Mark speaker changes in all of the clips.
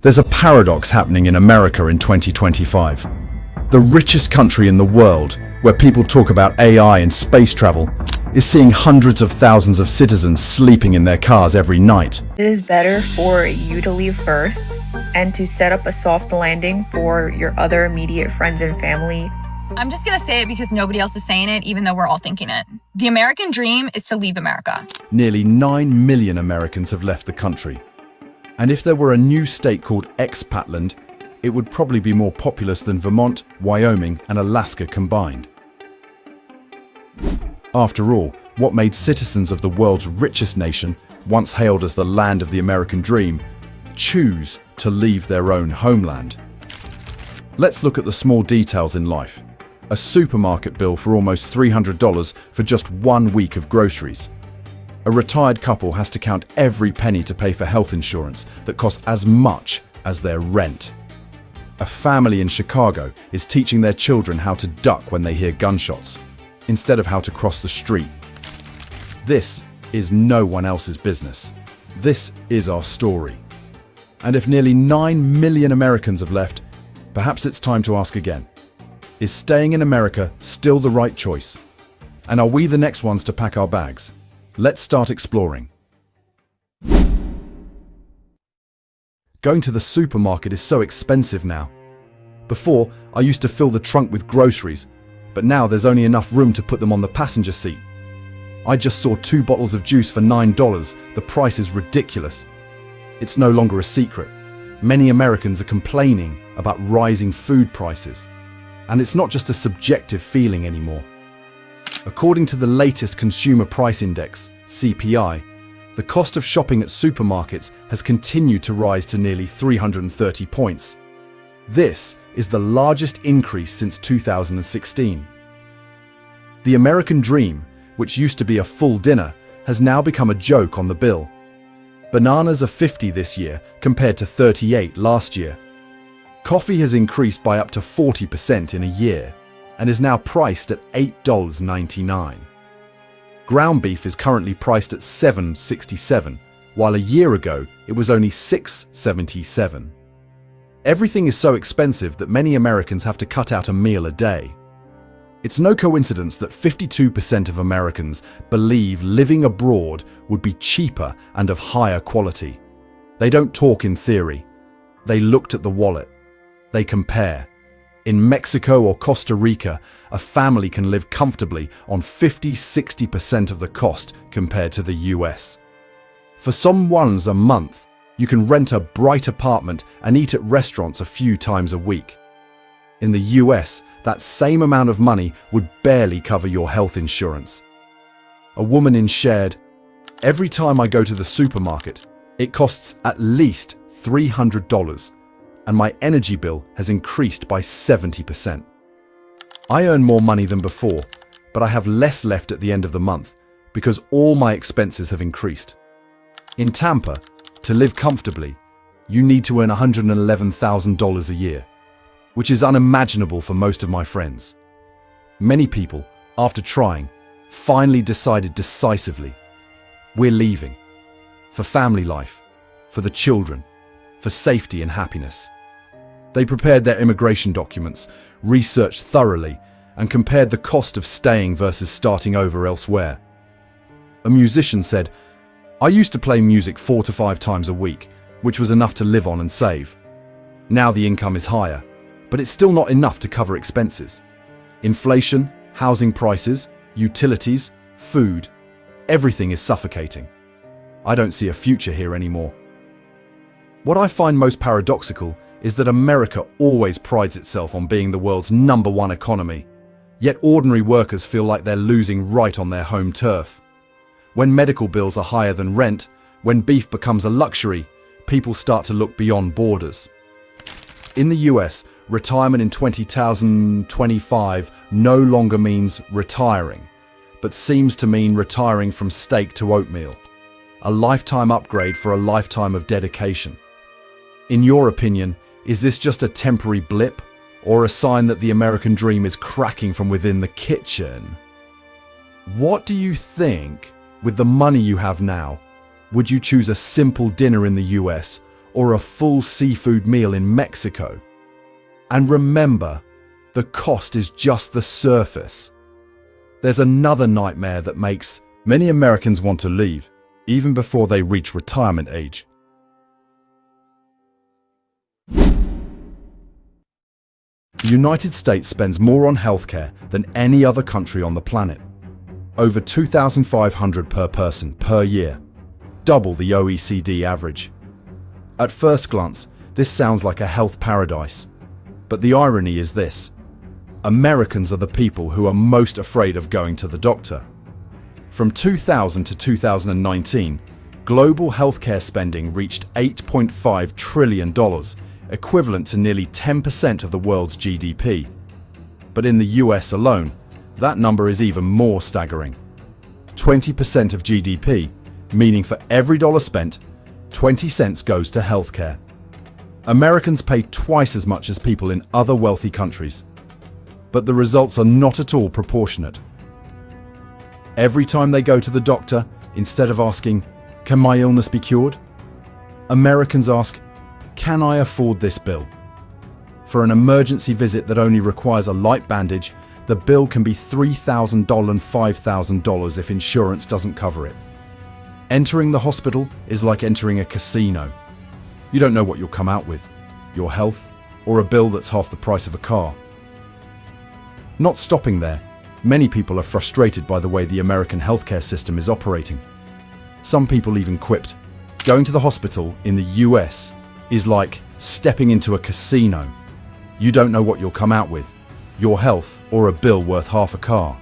Speaker 1: There's a paradox happening in America in 2025. The richest country in the world, where people talk about AI and space travel, is seeing hundreds of thousands of citizens sleeping in their cars every night.
Speaker 2: It is better for you to leave first and to set up a soft landing for your other immediate friends and family.
Speaker 3: I'm just gonna say it because nobody else is saying it, even though we're all thinking it. The American dream is to leave America.
Speaker 1: Nearly 9 million Americans have left the country. And if there were a new state called Expatland, it would probably be more populous than Vermont, Wyoming, and Alaska combined. After all, what made citizens of the world's richest nation, once hailed as the land of the American dream, choose to leave their own homeland? Let's look at the small details in life. A supermarket bill for almost $300 for just 1 week of groceries. A retired couple has to count every penny to pay for health insurance that costs as much as their rent. A family in Chicago is teaching their children how to duck when they hear gunshots, instead of how to cross the street. This is no one else's business. This is our story. And if nearly 9 million Americans have left, perhaps it's time to ask again. Is staying in America still the right choice? And are we the next ones to pack our bags? Let's start exploring. Going to the supermarket is so expensive now. Before, I used to fill the trunk with groceries, but now there's only enough room to put them on the passenger seat. I just saw 2 bottles of juice for $9. The price is ridiculous. It's no longer a secret. Many Americans are complaining about rising food prices. And it's not just a subjective feeling anymore. According to the latest Consumer Price Index, CPI, the cost of shopping at supermarkets has continued to rise to nearly 330 points. This is the largest increase since 2016. The American dream, which used to be a full dinner, has now become a joke on the bill. Bananas are 50 this year compared to 38 last year. Coffee has increased by up to 40% in a year and is now priced at $8.99. Ground beef is currently priced at $7.67, while a year ago it was only $6.77. Everything is so expensive that many Americans have to cut out a meal a day. It's no coincidence that 52% of Americans believe living abroad would be cheaper and of higher quality. They don't talk in theory. They looked at the wallet. They compare. In Mexico or Costa Rica, a family can live comfortably on 50–60% of the cost compared to the US. For some ones a month, you can rent a bright apartment and eat at restaurants a few times a week. In the US, that same amount of money would barely cover your health insurance. A woman shared, "Every time I go to the supermarket, it costs at least $300. And my energy bill has increased by 70%. I earn more money than before, but I have less left at the end of the month because all my expenses have increased." In Tampa, to live comfortably, you need to earn $111,000 a year, which is unimaginable for most of my friends. Many people, after trying, finally decided decisively, we're leaving. For family life, for the children, for safety and happiness. They prepared their immigration documents, researched thoroughly, and compared the cost of staying versus starting over elsewhere. A musician said, "I used to play music 4 to 5 times a week, which was enough to live on and save. Now the income is higher, but it's still not enough to cover expenses. Inflation, housing prices, utilities, food, everything is suffocating. I don't see a future here anymore." What I find most paradoxical is that America always prides itself on being the world's #1 economy, yet ordinary workers feel like they're losing right on their home turf. When medical bills are higher than rent, when beef becomes a luxury, people start to look beyond borders. In the US, retirement in 2025 no longer means retiring, but seems to mean retiring from steak to oatmeal. A lifetime upgrade for a lifetime of dedication. In your opinion, is this just a temporary blip, or a sign that the American dream is cracking from within the kitchen? What do you think, with the money you have now? Would you choose a simple dinner in the US, or a full seafood meal in Mexico. And remember, the cost is just the surface. There's another nightmare that makes many Americans want to leave, even before they reach retirement age. The United States spends more on healthcare than any other country on the planet. Over $2,500 per person per year, double the OECD average. At first glance, this sounds like a health paradise. But the irony is this: Americans are the people who are most afraid of going to the doctor. From 2000 to 2019, global healthcare spending reached $8.5 trillion, equivalent to nearly 10% of the world's GDP. But in the US alone, that number is even more staggering. 20% of GDP, meaning for every dollar spent, 20 cents goes to healthcare. Americans pay twice as much as people in other wealthy countries. But the results are not at all proportionate. Every time they go to the doctor, instead of asking, "Can my illness be cured?" Americans ask, "Can I afford this bill?" For an emergency visit that only requires a light bandage, the bill can be $3,000 and $5,000 if insurance doesn't cover it. Entering the hospital is like entering a casino. You don't know what you'll come out with, your health, or a bill that's half the price of a car. Not stopping there, many people are frustrated by the way the American healthcare system is operating. Some people even quipped, "Going to the hospital in the US is like stepping into a casino. You don't know what you'll come out with, your health or a bill worth half a car."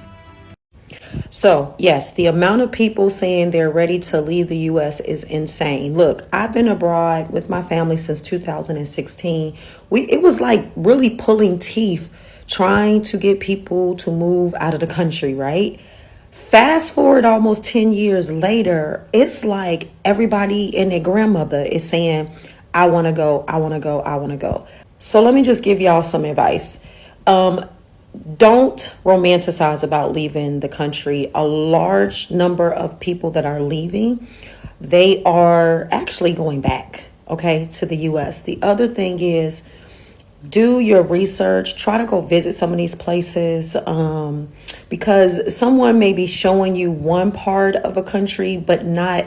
Speaker 4: So, yes, the amount of people saying they're ready to leave the U.S. is insane. Look, I've been abroad with my family since 2016. It was like really pulling teeth trying to get people to move out of the country, right? Fast forward almost 10 years later, it's like everybody and their grandmother is saying, "I want to go, I want to go, I want to go." So let me just give y'all some advice. Don't romanticize about leaving the country. A large number of people that are leaving, they are actually going back, okay, to the U.S. The other thing is, do your research. Try to go visit some of these places because someone may be showing you one part of a country, but not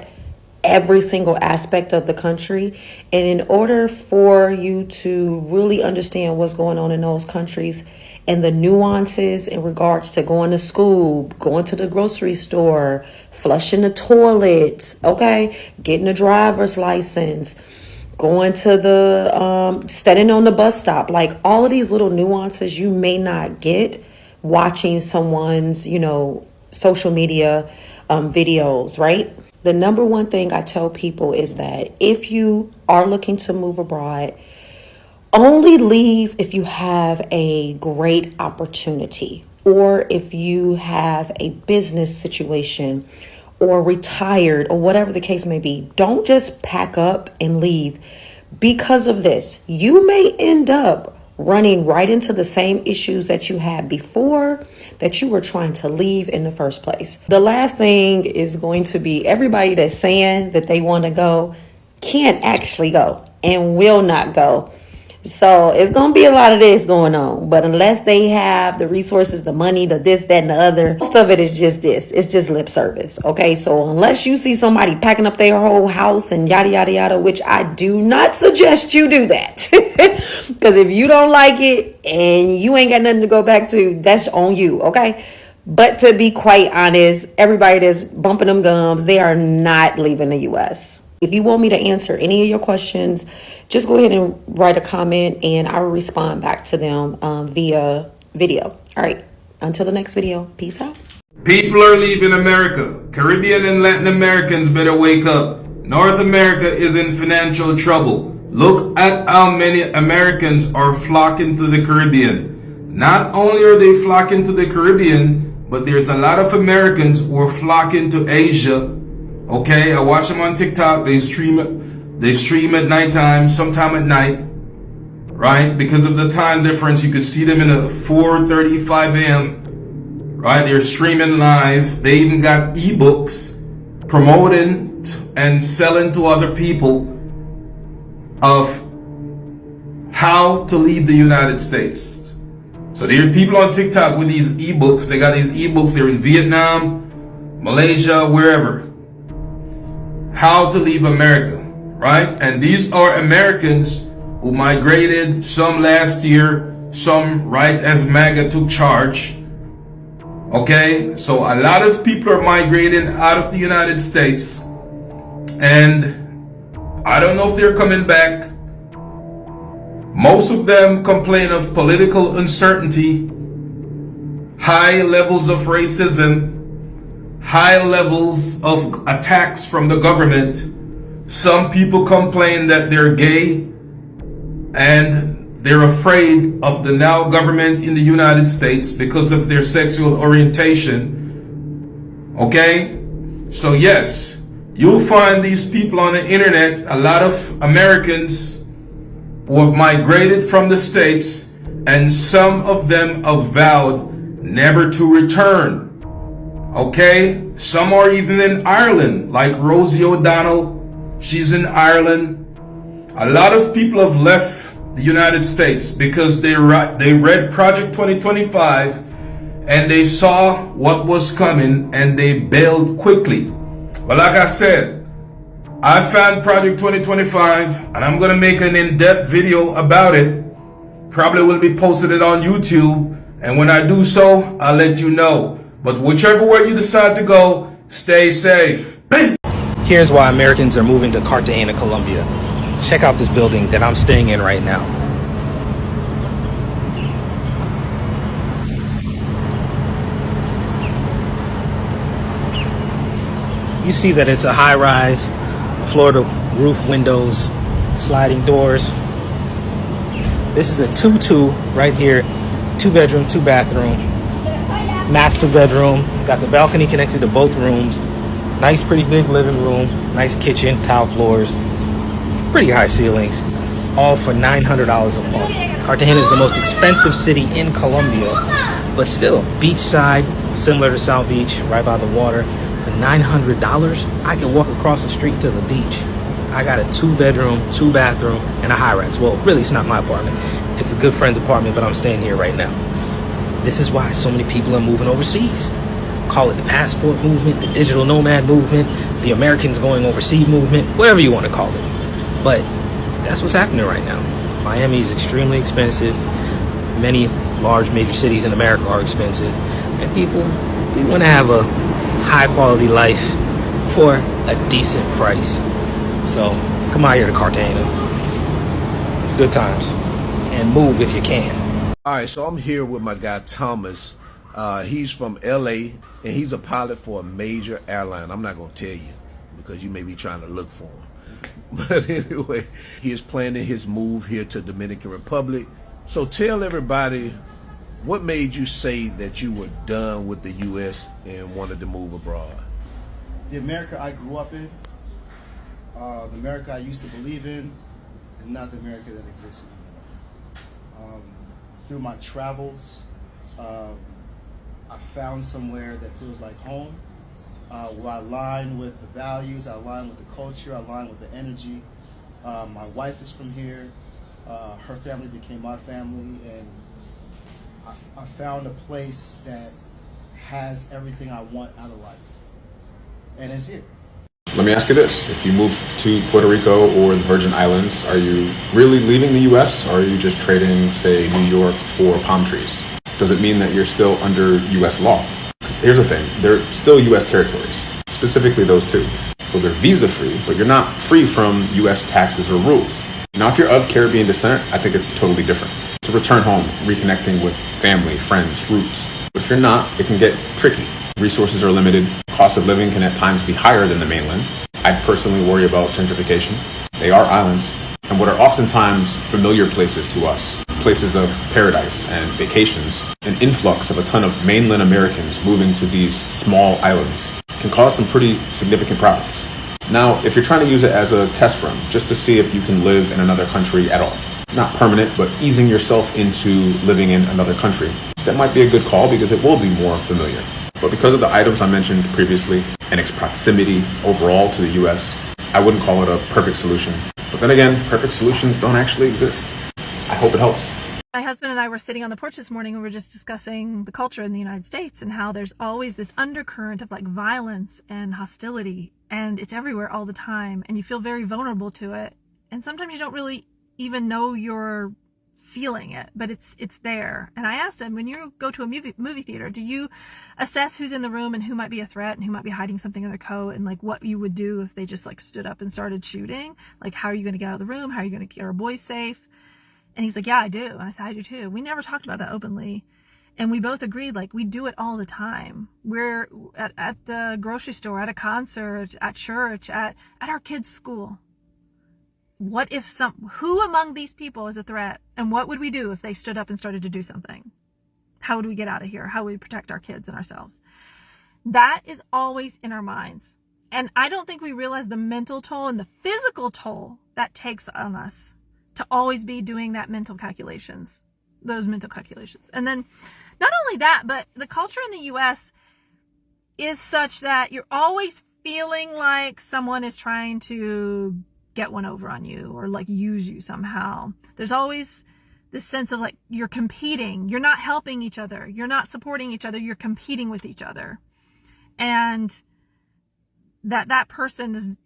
Speaker 4: every single aspect of the country. And in order for you to really understand what's going on in those countries and the nuances in regards to going to school, going to the grocery store, flushing the toilets, okay, getting a driver's license, going to the standing on the bus stop, like all of these little nuances you may not get watching someone's, social media videos, right? The number one thing I tell people is that if you are looking to move abroad, only leave if you have a great opportunity or if you have a business situation or retired or whatever the case may be. Don't just pack up and leave. Because of this, you may end up running right into the same issues that you had before that you were trying to leave in the first place. The last thing is going to be everybody that's saying that they want to go can't actually go and will not go. So it's going to be a lot of this going on. But unless they have the resources, the money, the this, that, and the other, most of it is just this. It's just lip service. Okay, so unless you see somebody packing up their whole house and yada, yada, yada, which I do not suggest you do that. Because if you don't like it and you ain't got nothing to go back to, that's on you. Okay. But to be quite honest, everybody that's bumping them gums, they are not leaving the U.S. If you want me to answer any of your questions, just go ahead and write a comment and I will respond back to them via video. All right. Until the next video. Peace out.
Speaker 5: People are leaving America. Caribbean and Latin Americans better wake up. North America is in financial trouble. Look at how many Americans are flocking to the Caribbean. Not only are they flocking to the Caribbean, but there's a lot of Americans who are flocking to Asia. Okay, I watch them on TikTok. They stream at nighttime, sometime at night, right? Because of the time difference, you could see them in at 4:35 a.m., right? They're streaming live. They even got ebooks promoting and selling to other people. of how to leave the United States. So there are people on TikTok with these ebooks. They got these ebooks. They're in Vietnam, Malaysia, wherever. How to leave America, right? And these are Americans who migrated, some last year, some right as MAGA took charge. Okay, so a lot of people are migrating out of the United States, and I don't know if they're coming back. Most of them complain of political uncertainty, high levels of racism, high levels of attacks from the government. Some people complain that they're gay and they're afraid of the now government in the United States because of their sexual orientation. Okay? So yes, you'll find these people on the internet, a lot of Americans who have migrated from the States, and some of them have vowed never to return. Okay? Some are even in Ireland, like Rosie O'Donnell. She's in Ireland. A lot of people have left the United States because they read Project 2025 and they saw what was coming and they bailed quickly. But like I said, I found Project 2025 and I'm going to make an in-depth video about it. Probably will be posted it on YouTube, and when I do so, I'll let you know. But whichever way you decide to go, stay safe. Peace.
Speaker 6: Here's why Americans are moving to Cartagena, Colombia. Check out this building that I'm staying in right now. You see that it's a high-rise, floor-to-roof windows, sliding doors. This is a 2-2 right here, 2-bedroom, 2-bathroom, master bedroom. Got the balcony connected to both rooms. Nice, pretty big living room, nice kitchen, tile floors. Pretty high ceilings, all for $900 a month. Cartagena is the most expensive city in Colombia, but still, beachside, similar to South Beach, right by the water. For $900, I can walk across the street to the beach. I got a 2-bedroom, 2-bathroom, and a high-rise. Well, really, it's not my apartment. It's a good friend's apartment, but I'm staying here right now. This is why so many people are moving overseas. Call it the passport movement, the digital nomad movement, the Americans going overseas movement, whatever you want to call it. But that's what's happening right now. Miami is extremely expensive. Many large major cities in America are expensive. And people, we want to have a high quality life for a decent price. So come out here to Cartagena. It's good times. And move if you can.
Speaker 7: All right, so I'm here with my guy Thomas. He's from LA and he's a pilot for a major airline. I'm not going to tell you because you may be trying to look for him. But anyway, he is planning his move here to Dominican Republic. So tell everybody, what made you say that you were done with the U.S. and wanted to move abroad?
Speaker 8: The America I grew up in, the America I used to believe in, and not the America that exists anymore. Through my travels, I found somewhere that feels like home. Where I align with the values, I align with the culture, I align with the energy. My wife is from here. Her family became my family, and I found a place that has everything I want out of life, and it's here.
Speaker 9: Let me ask you this. If you move to Puerto Rico or the Virgin Islands, are you really leaving the U.S. or are you just trading, say, New York for palm trees? Does it mean that you're still under U.S. law? Here's the thing, they're still U.S. territories, specifically those two. So they're visa-free, but you're not free from U.S. taxes or rules. Now, if you're of Caribbean descent, I think it's totally different. It's a return home, reconnecting with family, friends, roots. But if you're not, it can get tricky. Resources are limited, cost of living can at times be higher than the mainland. I personally worry about gentrification. They are islands, and what are oftentimes familiar places to us, places of paradise and vacations, an influx of a ton of mainland Americans moving to these small islands can cause some pretty significant problems. Now, if you're trying to use it as a test run, just to see if you can live in another country at all, not permanent, but easing yourself into living in another country, that might be a good call because it will be more familiar. But because of the items I mentioned previously and its proximity overall to the US, I wouldn't call it a perfect solution. But then again, perfect solutions don't actually exist. I hope it helps.
Speaker 10: My husband and I were sitting on the porch this morning and we were just discussing the culture in the United States and how there's always this undercurrent of like violence and hostility, and it's everywhere all the time, and you feel very vulnerable to it. And sometimes you don't really even know you're feeling it, but it's there. And I asked him, when you go to a movie theater, do you assess who's in the room and who might be a threat and who might be hiding something in their coat, and like what you would do if they just like stood up and started shooting? Like, how are you going to get out of the room? How are you going to keep our boys safe? And he's like, yeah, I do. And I said, I do too. We never talked about that openly. And we both agreed, like, we do it all the time. We're at the grocery store, at a concert, at church, at our kids' school. What if who among these people is a threat? And what would we do if they stood up and started to do something? How would we get out of here? How would we protect our kids and ourselves? That is always in our minds. And I don't think we realize the mental toll and the physical toll that takes on us to always be doing those mental calculations. And then not only that, but the culture in the US is such that you're always feeling like someone is trying to get one over on you or like use you somehow. There's always this sense of like you're competing. You're not helping each other. You're not supporting each other. You're competing with each other. And that person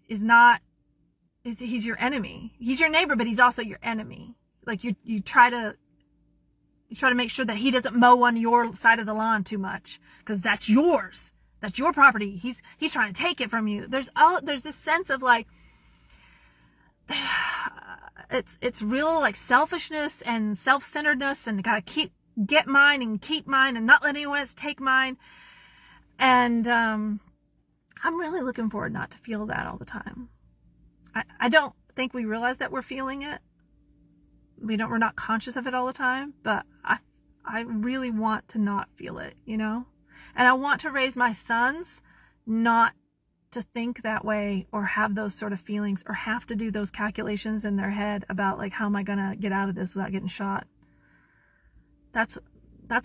Speaker 10: he's your enemy. He's your neighbor, but he's also your enemy. Like you try to make sure that he doesn't mow on your side of the lawn too much because that's yours. That's your property. He's trying to take it from you. There's this sense of like it's real like selfishness and self-centeredness and gotta get mine and keep mine and not let anyone else take mine. And I'm really looking forward not to feel that all the time. I don't think we realize that we're feeling it. We're not conscious of it all the time, but I really want to not feel it, you know? And I want to raise my sons not to think that way or have those sort of feelings or have to do those calculations in their head about like, how am I going to get out of this without getting shot? That's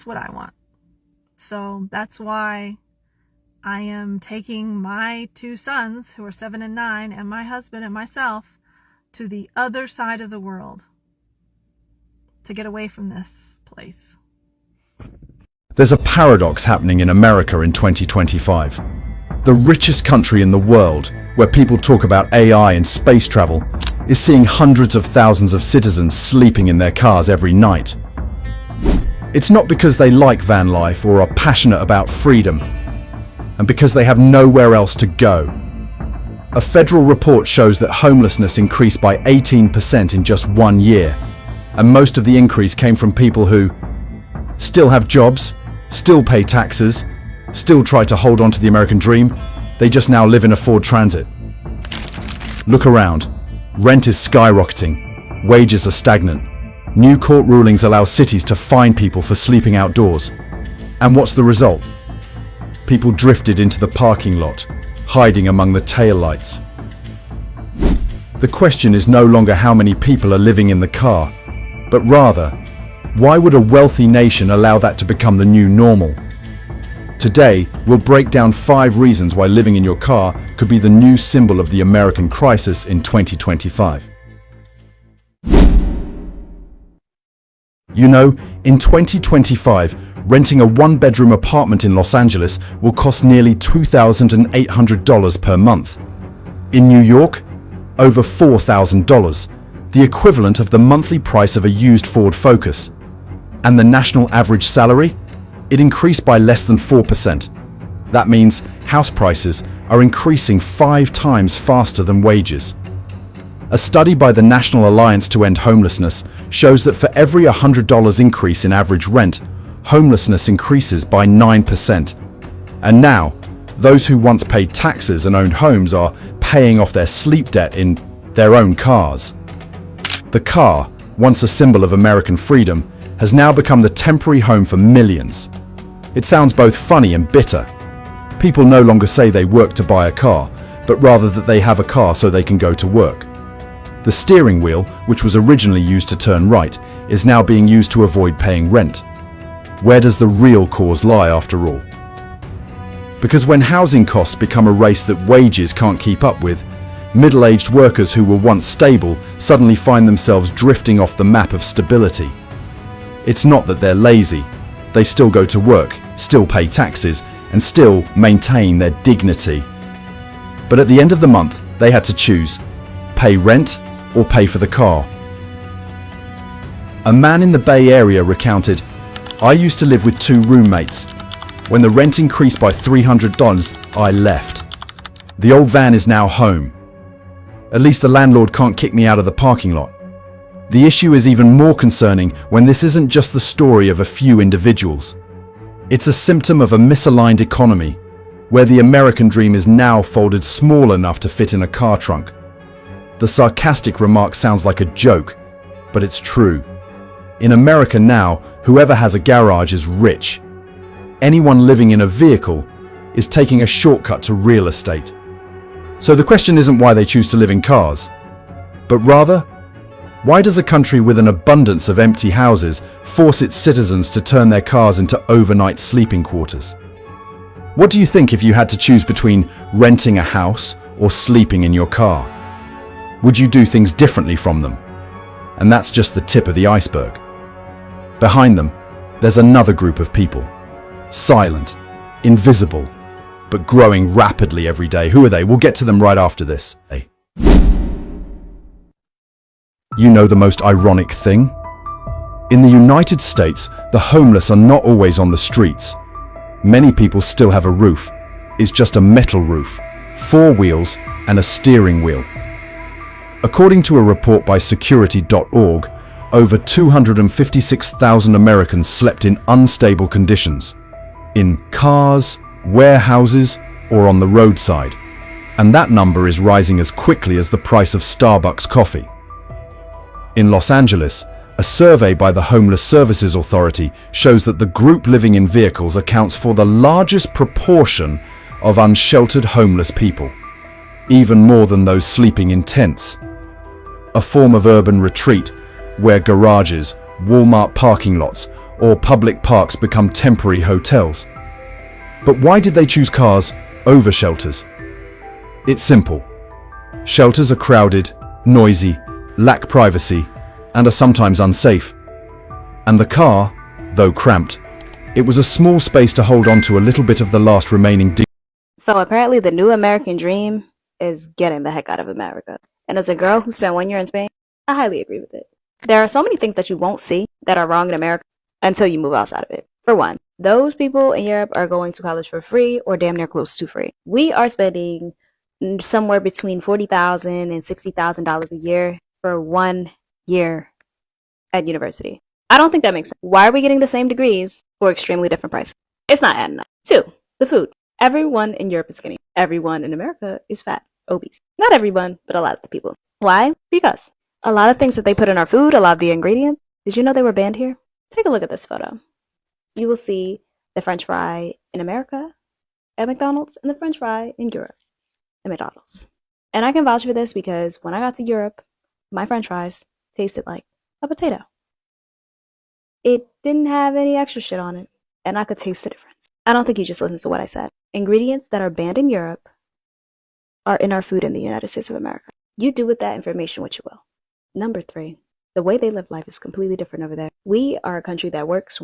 Speaker 10: what I want. So that's why I am taking my two sons, who are 7 and 9, and my husband and myself to the other side of the world to get away from this place.
Speaker 1: There's a paradox happening in America in 2025. The richest country in the world, where people talk about AI and space travel, is seeing hundreds of thousands of citizens sleeping in their cars every night. It's not because they like van life or are passionate about freedom, and because they have nowhere else to go. A federal report shows that homelessness increased by 18% in just 1 year, and most of the increase came from people who still have jobs, still pay taxes, still try to hold on to the American dream. They just now live in a Ford Transit. Look around. Rent is skyrocketing. Wages are stagnant. New court rulings allow cities to fine people for sleeping outdoors. And what's the result? People drifted into the parking lot, hiding among the taillights. The question is no longer how many people are living in the car, but rather, why would a wealthy nation allow that to become the new normal? Today, we'll break down 5 reasons why living in your car could be the new symbol of the American crisis in 2025. You know, in 2025, renting a 1-bedroom apartment in Los Angeles will cost nearly $2,800 per month. In New York, over $4,000, the equivalent of the monthly price of a used Ford Focus. And the national average salary? It increased by less than 4%. That means house prices are increasing 5 times faster than wages. A study by the National Alliance to End Homelessness shows that for every $100 increase in average rent, homelessness increases by 9%. And now, those who once paid taxes and owned homes are paying off their sleep debt in their own cars. The car, once a symbol of American freedom, has now become the temporary home for millions. It sounds both funny and bitter. People no longer say they work to buy a car, but rather that they have a car so they can go to work. The steering wheel, which was originally used to turn right, is now being used to avoid paying rent. Where does the real cause lie after all? Because when housing costs become a race that wages can't keep up with, Middle-aged workers who were once stable suddenly find themselves drifting off the map of stability. It's not that they're lazy. They still go to work, still pay taxes, and still maintain their dignity. But at the end of the month, they had to choose: pay rent or pay for the car. A man in the Bay Area recounted, "I used to live with 2 roommates. When the rent increased by $300, I left. The old van is now home. At least the landlord can't kick me out of the parking lot." The issue is even more concerning when this isn't just the story of a few individuals. It's a symptom of a misaligned economy, where the American dream is now folded small enough to fit in a car trunk. The sarcastic remark sounds like a joke, but it's true. In America now, whoever has a garage is rich. Anyone living in a vehicle is taking a shortcut to real estate. So the question isn't why they choose to live in cars, but rather, why does a country with an abundance of empty houses force its citizens to turn their cars into overnight sleeping quarters? What do you think if you had to choose between renting a house or sleeping in your car? Would you do things differently from them? And that's just the tip of the iceberg. Behind them, there's another group of people. Silent, invisible, but growing rapidly every day. Who are they? We'll get to them right after this. You know the most ironic thing? In the United States, the homeless are not always on the streets. Many people still have a roof. It's just a metal roof, 4 wheels, and a steering wheel. According to a report by security.org, over 256,000 Americans slept in unstable conditions, in cars, warehouses, or on the roadside. And that number is rising as quickly as the price of Starbucks coffee. In Los Angeles, a survey by the Homeless Services Authority shows that the group living in vehicles accounts for the largest proportion of unsheltered homeless people, even more than those sleeping in tents. A form of urban retreat where garages, Walmart parking lots, or public parks become temporary hotels. But why did they choose cars over shelters? It's simple. Shelters are crowded, noisy, lack privacy, and are sometimes unsafe. And the car, though cramped, it was a small space to hold on to a little bit of the last remaining
Speaker 11: So apparently the new American dream is getting the heck out of America. And as a girl who spent 1 year in Spain, I highly agree with it. There are so many things that you won't see that are wrong in America until you move outside of it. For one, those people in Europe are going to college for free or damn near close to free. We are spending somewhere between $40,000 and $60,000 a year for 1 year at university. I don't think that makes sense. Why are we getting the same degrees for extremely different prices? It's not adding up. 2, the food. Everyone in Europe is skinny. Everyone in America is fat, obese. Not everyone, but a lot of the people. Why? Because a lot of things that they put in our food, a lot of the ingredients, did you know they were banned here? Take a look at this photo. You will see the French fry in America at McDonald's and the French fry in Europe at McDonald's. And I can vouch for this because when I got to Europe, my French fries tasted like a potato. It didn't have any extra shit on it, and I could taste the difference. I don't think you just listened to what I said. Ingredients that are banned in Europe are in our food in the United States of America. You do with that information what you will. Number 3, the way they live life is completely different over there. We are a country that works.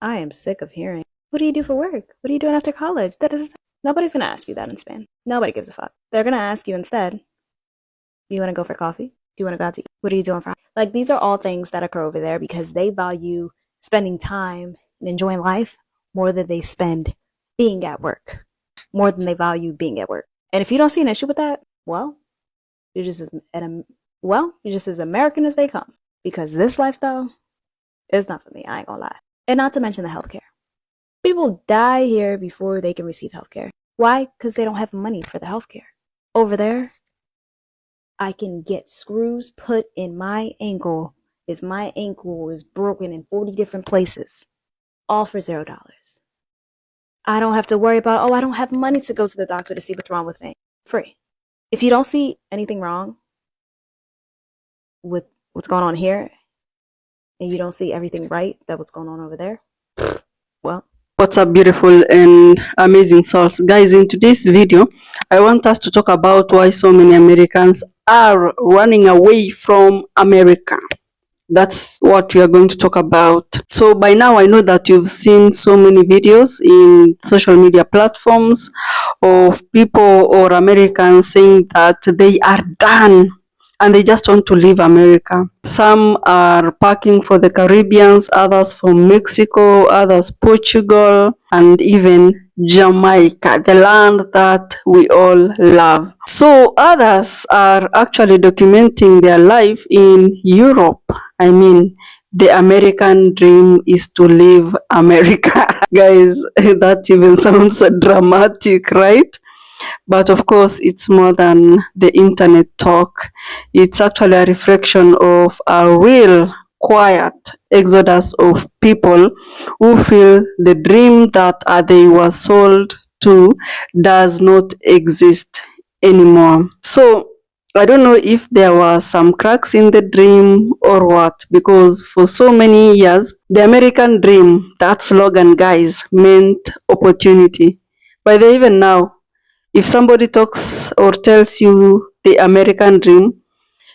Speaker 11: I am sick of hearing, what do you do for work? What are you doing after college? Da-da-da-da. Nobody's going to ask you that in Spain. Nobody gives a fuck. They're going to ask you instead, do you want to go for coffee? Do you want to go out to eat? What are you doing for? Like, these are all things that occur over there because they value spending time and enjoying life more than they spend being at work, more than they value being at work. And if you don't see an issue with that, well, you're just as American as they come, because this lifestyle is not for me. I ain't gonna lie. And not to mention the healthcare. People die here before they can receive healthcare. Why? Because they don't have money for the healthcare. Over there, I can get screws put in my ankle if my ankle is broken in 40 different places, all for $0. I don't have to worry about, I don't have money to go to the doctor to see what's wrong with me. Free. If you don't see anything wrong with what's going on here, and you don't see everything right that what's going on over there, well,
Speaker 12: What's up, beautiful and amazing souls? Guys, in today's video, I want us to talk about why so many Americans are running away from America. That's what we are going to talk about. So by now, I know that you've seen so many videos in social media platforms of people or Americans saying that they are done and they just want to leave America. Some are packing for the Caribbean, others for Mexico, others Portugal, and even Jamaica, the land that we all love. So others are actually documenting their life in Europe. I mean, the American dream is to leave America. Guys, that even sounds dramatic, right? But of course, it's more than the internet talk. It's actually a reflection of a real quiet exodus of people who feel the dream that they were sold to does not exist anymore. So I don't know if there were some cracks in the dream or what, because for so many years, the American dream, that slogan, guys, meant opportunity. But even now, if somebody talks or tells you the American dream,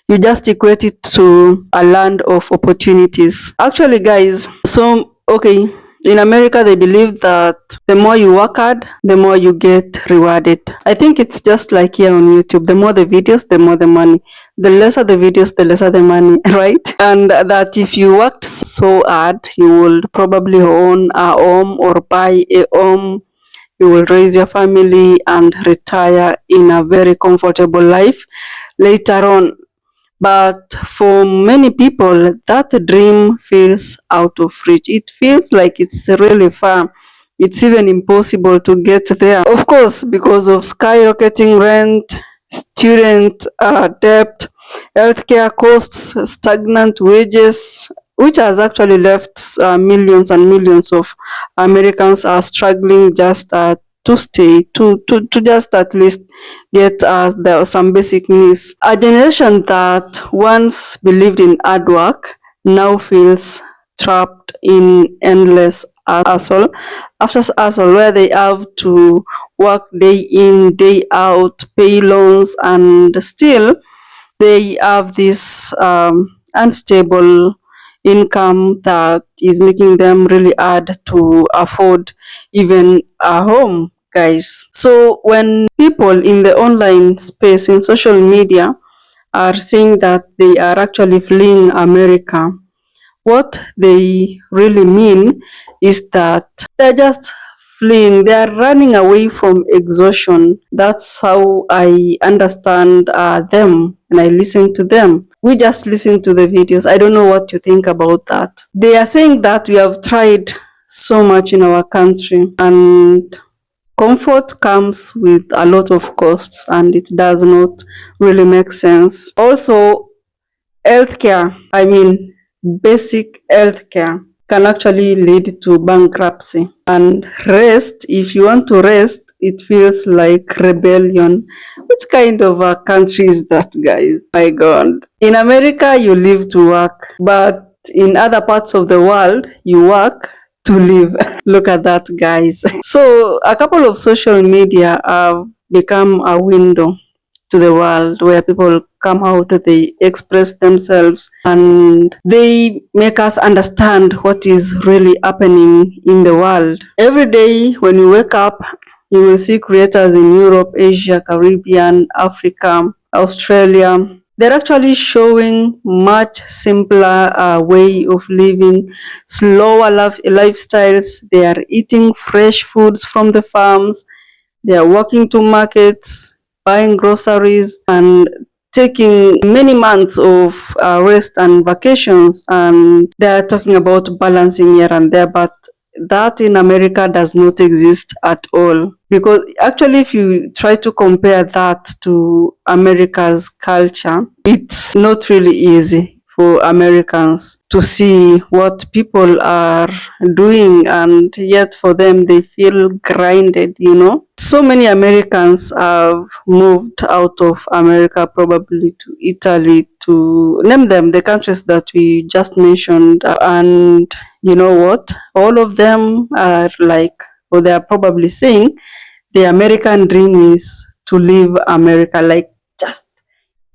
Speaker 12: you just equate it to a land of opportunities. Actually, guys, in America, they believe that the more you work hard, the more you get rewarded. I think it's just like here on YouTube. The more the videos, the more the money. The lesser the videos, the lesser the money, right? And that if you worked so hard, you will probably own a home or buy a home. You will raise your family and retire in a very comfortable life later on. But for many people, that dream feels out of reach. It feels like it's really far. It's even impossible to get there. Of course, because of skyrocketing rent, student debt, healthcare costs, stagnant wages, which has actually left millions and millions of Americans are struggling just to stay, to just at least get some basic needs. A generation that once believed in hard work now feels trapped in endless hustle after hustle, where they have to work day in, day out, pay loans, and still they have this unstable income that is making them really hard to afford even a home, guys. So when people in the online space, in social media, are saying that they are actually fleeing America, what they really mean is that they're just fleeing, they're running away from exhaustion. That's how I understand them and I listen to them. We just listen to the videos. I don't know what you think about that. They are saying that we have tried so much in our country and comfort comes with a lot of costs and it does not really make sense. Also, healthcare, basic healthcare can actually lead to bankruptcy. And rest, if you want to rest, it feels like rebellion. Which kind of a country is that, guys? My God. In America, you live to work, but in other parts of the world, you work to live. Look at that, guys. So a couple of social media have become a window to the world where people come out, they express themselves, and they make us understand what is really happening in the world. Every day when you wake up, you will see creators in Europe, Asia, Caribbean, Africa, Australia. They're actually showing much simpler way of living, slower lifestyles. They are eating fresh foods from the farms. They are walking to markets, buying groceries, and taking many months of rest and vacations. And they are talking about balancing here and there, but that in America does not exist at all. Because actually, if you try to compare that to America's culture, it's not really easy for Americans to see what people are doing, and yet for them they feel grinded, you know. So many Americans have moved out of America, probably to Italy, to name them the countries that we just mentioned. And you know what? All of them are like, or they are probably saying, the American dream is to leave America, like just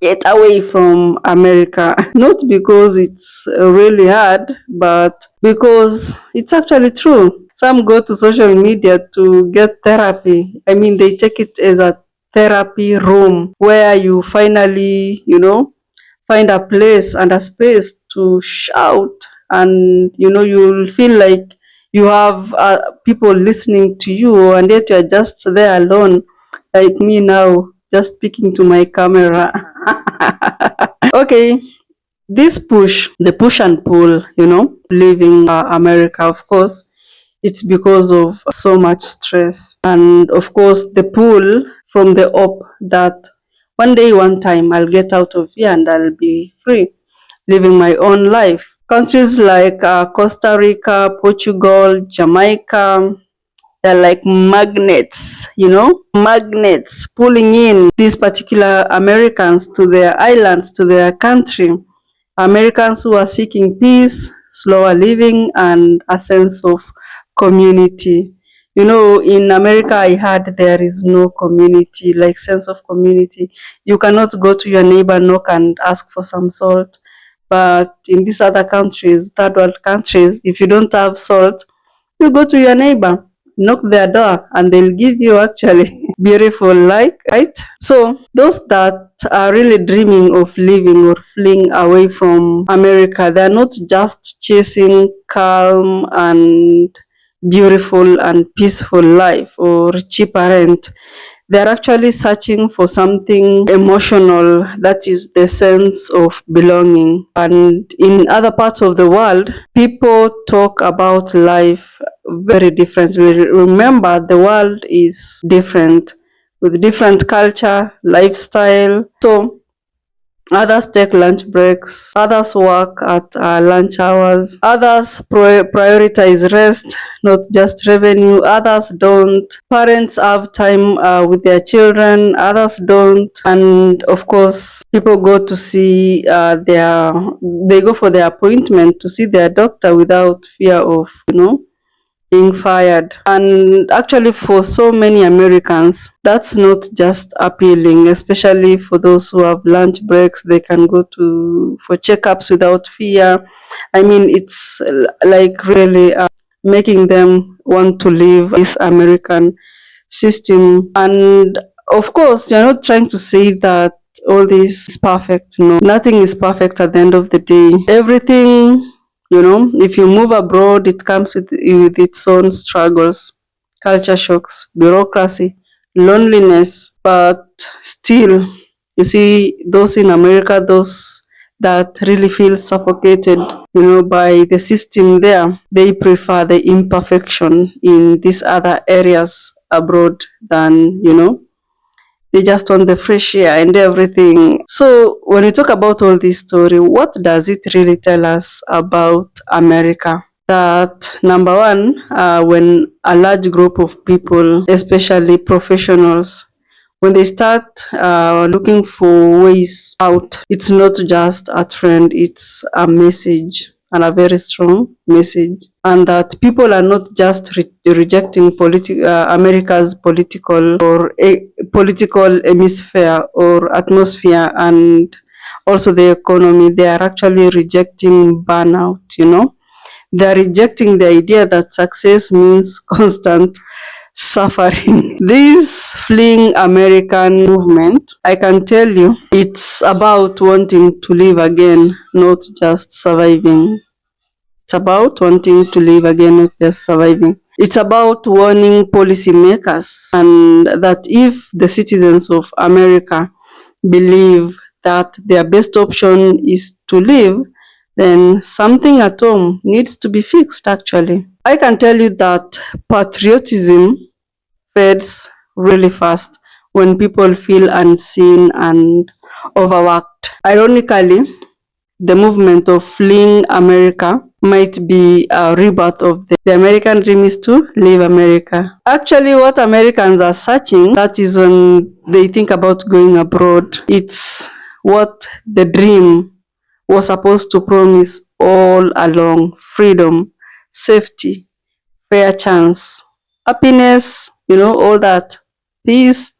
Speaker 12: get away from America. Not because it's really hard, but because it's actually true. Some go to social media to get therapy. I mean, they take it as a therapy room where you finally, you know, find a place and a space to shout, and you know, you'll feel like you have people listening to you, and yet you're just there alone, like me now, just speaking to my camera. Okay, this push, the push and pull, you know, leaving America, of course, it's because of so much stress. And of course, the pull from the up, that one day, one time, I'll get out of here and I'll be free, living my own life. Countries like Costa Rica, Portugal, Jamaica, they're like magnets, you know, magnets pulling in these particular Americans to their islands, to their country. Americans who are seeking peace, slower living, and a sense of community. You know, in America, I heard there is no community, like sense of community. You cannot go to your neighbor, knock, and ask for some salt. But in these other countries, third world countries, if you don't have salt, you go to your neighbor, knock their door, and they'll give you actually beautiful, like, right? So those that are really dreaming of living or fleeing away from America, they're not just chasing calm and beautiful and peaceful life or cheaper rent. They're actually searching for something emotional, that is the sense of belonging. And in other parts of the world, people talk about life very differently. Remember, the world is different, with different culture, lifestyle. So others take lunch breaks, others work at lunch hours, others prioritize rest, not just revenue, others don't. Parents have time with their children, others don't. And of course, people go to see they go for their appointment to see their doctor without fear of, you know, being fired. And actually, for so many Americans, that's not just appealing, especially for those who have lunch breaks. They can go to for checkups without fear. I mean, it's like really making them want to leave this American system. And of course, you're not trying to say that all this is perfect. No, nothing is perfect at the end of the day. Everything, you know, if you move abroad, it comes with its own struggles, culture shocks, bureaucracy, loneliness. But still, you see, those in America, those that really feel suffocated, you know, by the system there, they prefer the imperfection in these other areas abroad than, you know, they just want the fresh air and everything. So when we talk about all this story, what does it really tell us about America? That number one, when a large group of people, especially professionals, when they start looking for ways out, it's not just a trend, it's a message, and a very strong message. And that people are not just rejecting America's political or political hemisphere or atmosphere, and also the economy. They are actually rejecting burnout, you know. They are rejecting the idea that success means constant suffering. This fleeing American movement, I can tell you, it's about wanting to live again, not just surviving. It's about wanting to live again, not just surviving. It's about warning policymakers, and that if the citizens of America believe that their best option is to live, then something at home needs to be fixed, actually. I can tell you that patriotism fades really fast when people feel unseen and overworked. Ironically, the movement of fleeing America might be a rebirth of the American dream is to leave America. Actually, what Americans are searching, that is when they think about going abroad. It's what the dream was supposed to promise all along: freedom, safety, fair chance, happiness, all that, peace,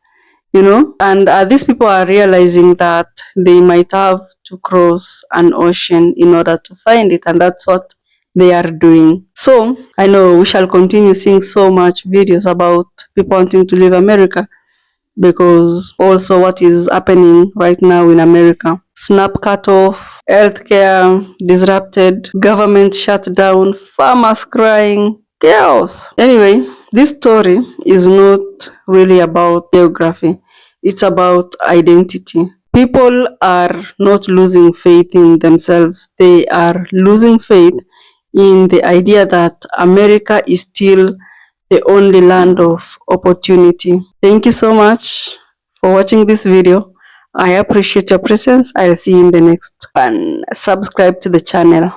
Speaker 12: and these people are realizing that they might have to cross an ocean in order to find it, and that's what they are doing. So I know we shall continue seeing so much videos about people wanting to leave America, because also what is happening right now in America: snap cut off, healthcare disrupted, government shut down, farmers crying, chaos. Anyway, this story is not really about geography, it's about identity. People are not losing faith in themselves, they are losing faith in the idea that America is still the only land of opportunity. Thank you so much for watching this video. I appreciate your presence. I'll see you in the next one. Subscribe to the channel.